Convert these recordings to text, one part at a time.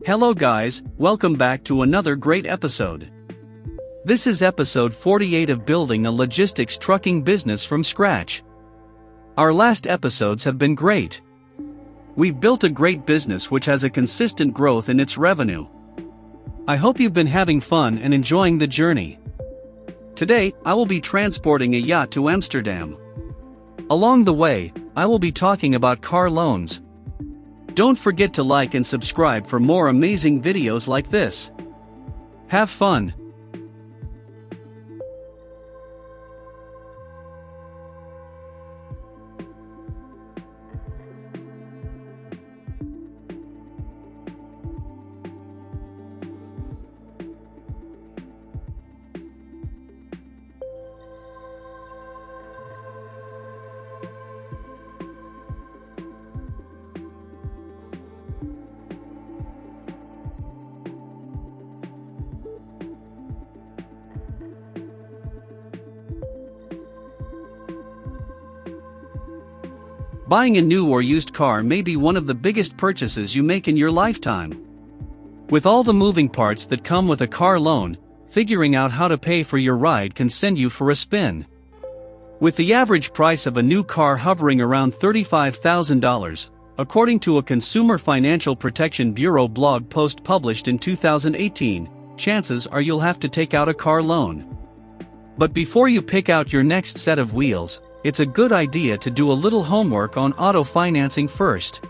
Hello guys, welcome back to another great episode. This is episode 48 of building a logistics trucking business from scratch. Our last episodes have been great. We've built a great business which has a consistent growth in its revenue. I hope you've been having fun and enjoying the journey. Today, I will be transporting a yacht to Amsterdam. Along the way, I will be talking about car loans. Don't forget to like and subscribe for more amazing videos like this. Have fun! Buying a new or used car may be one of the biggest purchases you make in your lifetime. With all the moving parts that come with a car loan, figuring out how to pay for your ride can send you for a spin. With the average price of a new car hovering around $35,000, according to a Consumer Financial Protection Bureau blog post published in 2018, chances are you'll have to take out a car loan. But before you pick out your next set of wheels, it's a good idea to do a little homework on auto financing first.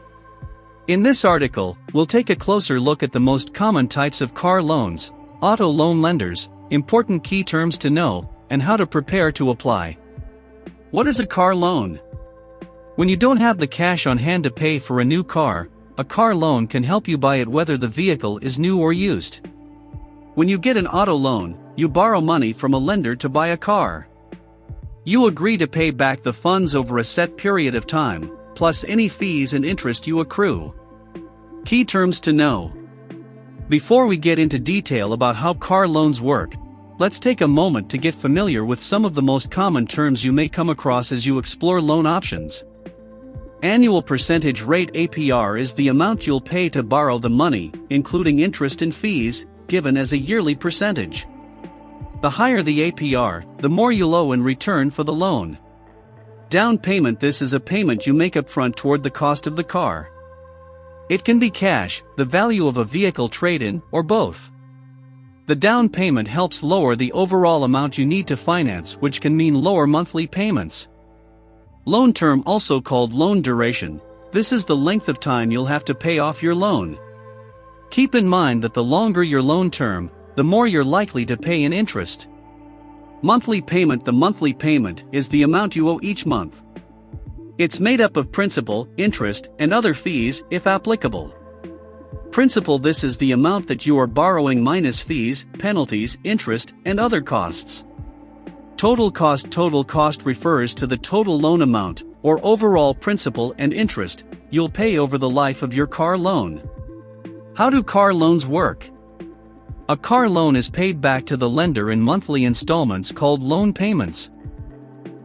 In this article, we'll take a closer look at the most common types of car loans, auto loan lenders, important key terms to know, and how to prepare to apply. What is a car loan? When you don't have the cash on hand to pay for a new car, a car loan can help you buy it whether the vehicle is new or used. When you get an auto loan, you borrow money from a lender to buy a car. You agree to pay back the funds over a set period of time, plus any fees and interest you accrue. Key terms to know. Before we get into detail about how car loans work, let's take a moment to get familiar with some of the most common terms you may come across as you explore loan options. Annual percentage rate APR is the amount you'll pay to borrow the money, including interest and fees, given as a yearly percentage. The higher the APR, the more you'll owe in return for the loan. Down payment. This is a payment you make upfront toward the cost of the car. It can be cash, the value of a vehicle trade-in, or both. The down payment helps lower the overall amount you need to finance, which can mean lower monthly payments. Loan term, also called loan duration. This is the length of time you'll have to pay off your loan. Keep in mind that the longer your loan term, the more you're likely to pay in interest. Monthly payment. The monthly payment is the amount you owe each month. It's made up of principal, interest, and other fees, if applicable. Principal. This is the amount that you are borrowing minus fees, penalties, interest, and other costs. Total cost. Total cost refers to the total loan amount, or overall principal and interest, you'll pay over the life of your car loan. How do car loans work? A car loan is paid back to the lender in monthly installments called loan payments.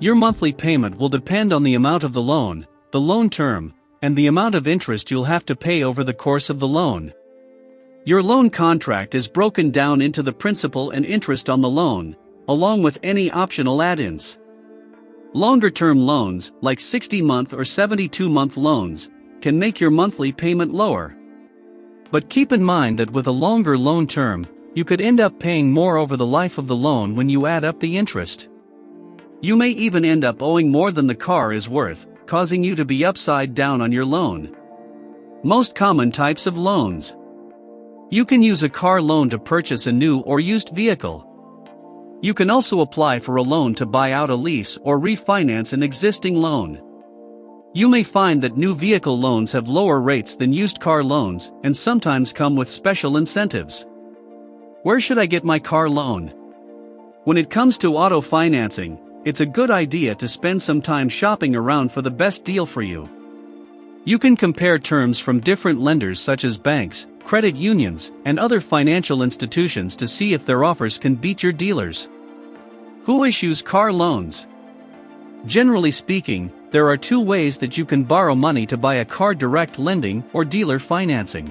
Your monthly payment will depend on the amount of the loan term, and the amount of interest you'll have to pay over the course of the loan. Your loan contract is broken down into the principal and interest on the loan, along with any optional add-ins. Longer-term loans, like 60-month or 72-month loans, can make your monthly payment lower. But keep in mind that with a longer loan term, you could end up paying more over the life of the loan when you add up the interest. You may even end up owing more than the car is worth, causing you to be upside down on your loan. Most common types of loans. You can use a car loan to purchase a new or used vehicle. You can also apply for a loan to buy out a lease or refinance an existing loan. You may find that new vehicle loans have lower rates than used car loans and sometimes come with special incentives. Where should I get my car loan? When it comes to auto financing, it's a good idea to spend some time shopping around for the best deal for you. You can compare terms from different lenders such as banks, credit unions, and other financial institutions to see if their offers can beat your dealers. Who issues car loans? Generally speaking, there are two ways that you can borrow money to buy a car: direct lending or dealer financing.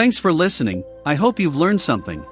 Thanks for listening, I hope you've learned something.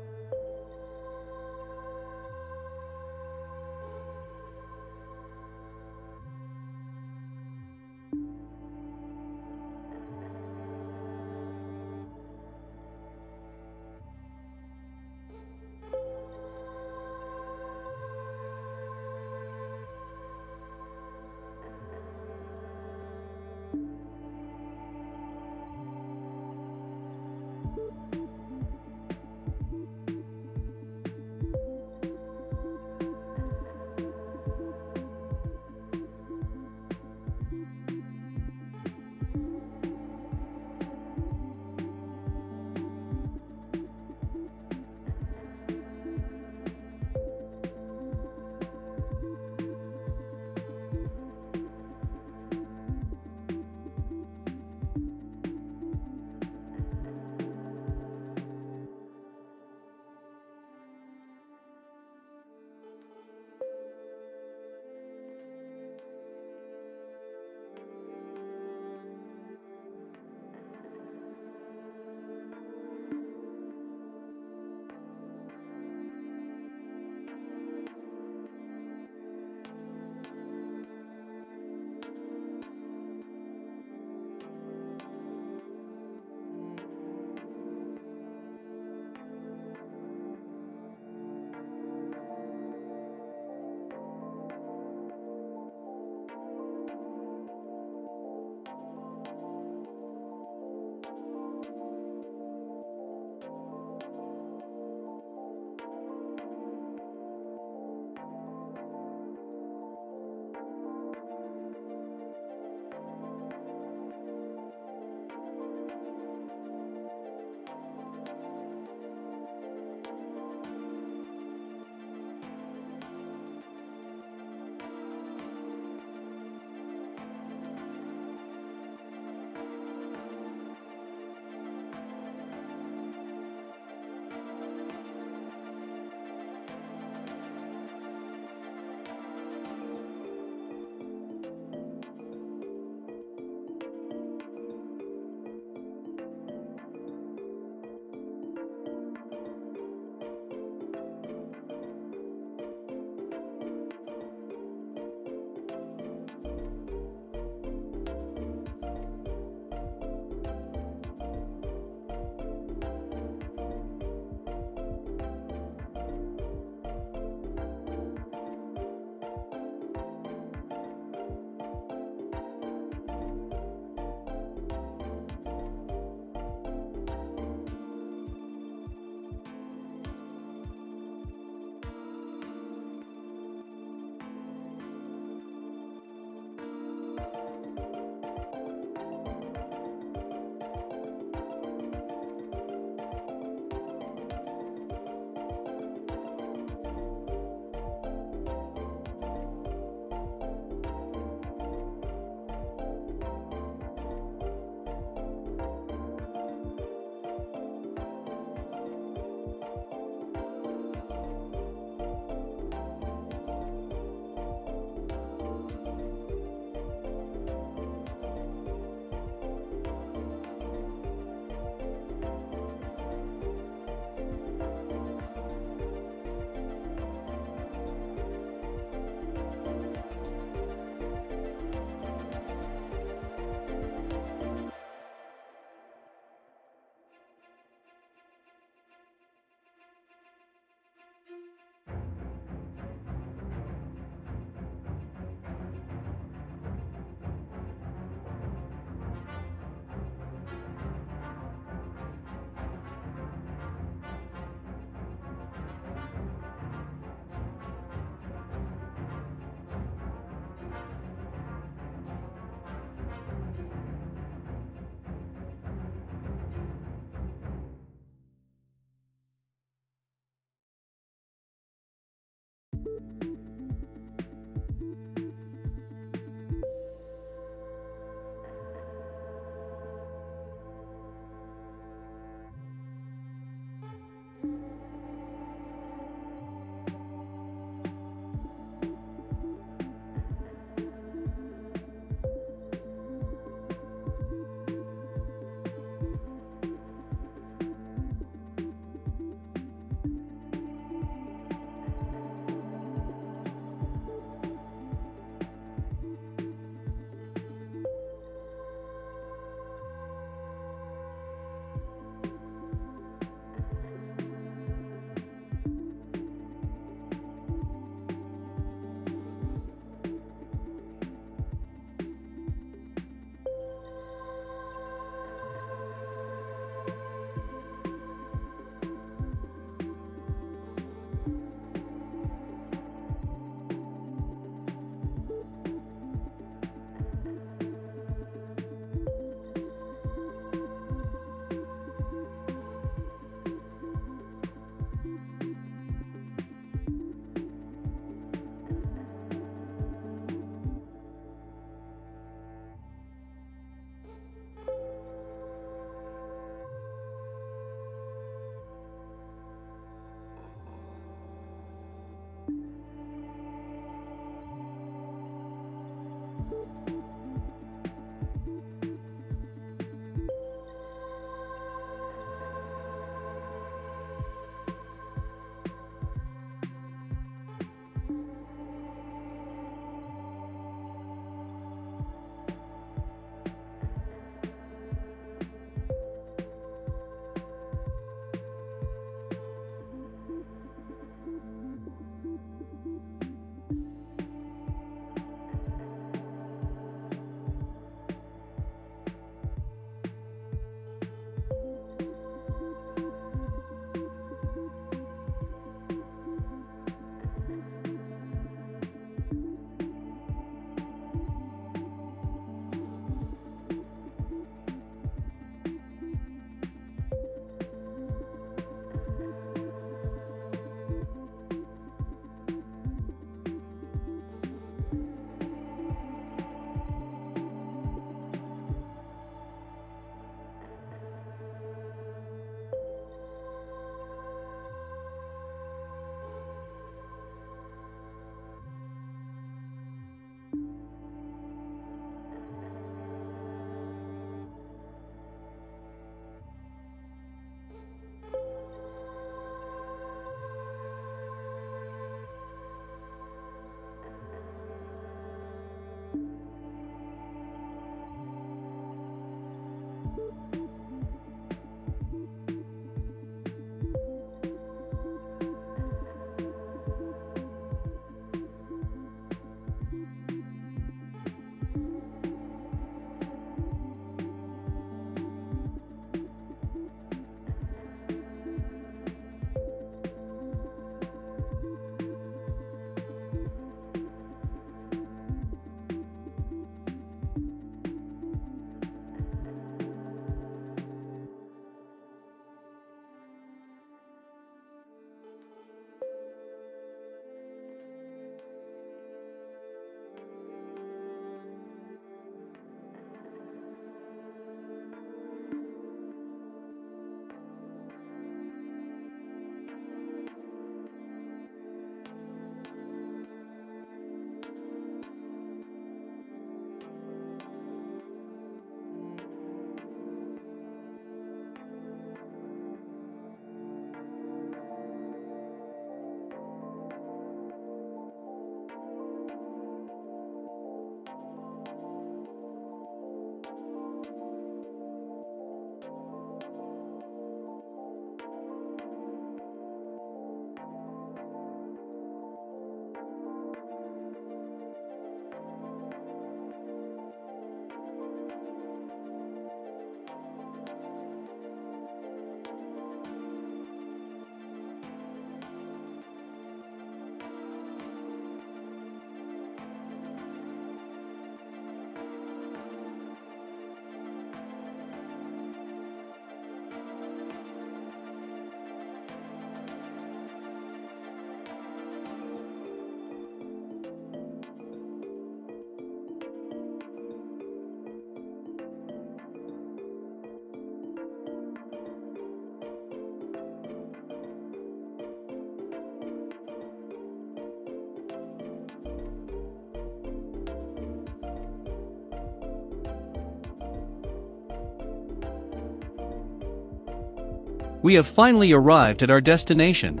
We have finally arrived at our destination.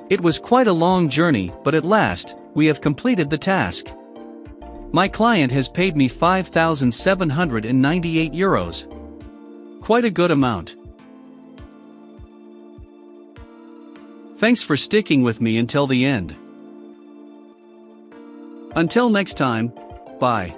It was quite a long journey, but at last, we have completed the task. My client has paid me €5,798. Quite a good amount. Thanks for sticking with me until the end. Until next time, bye.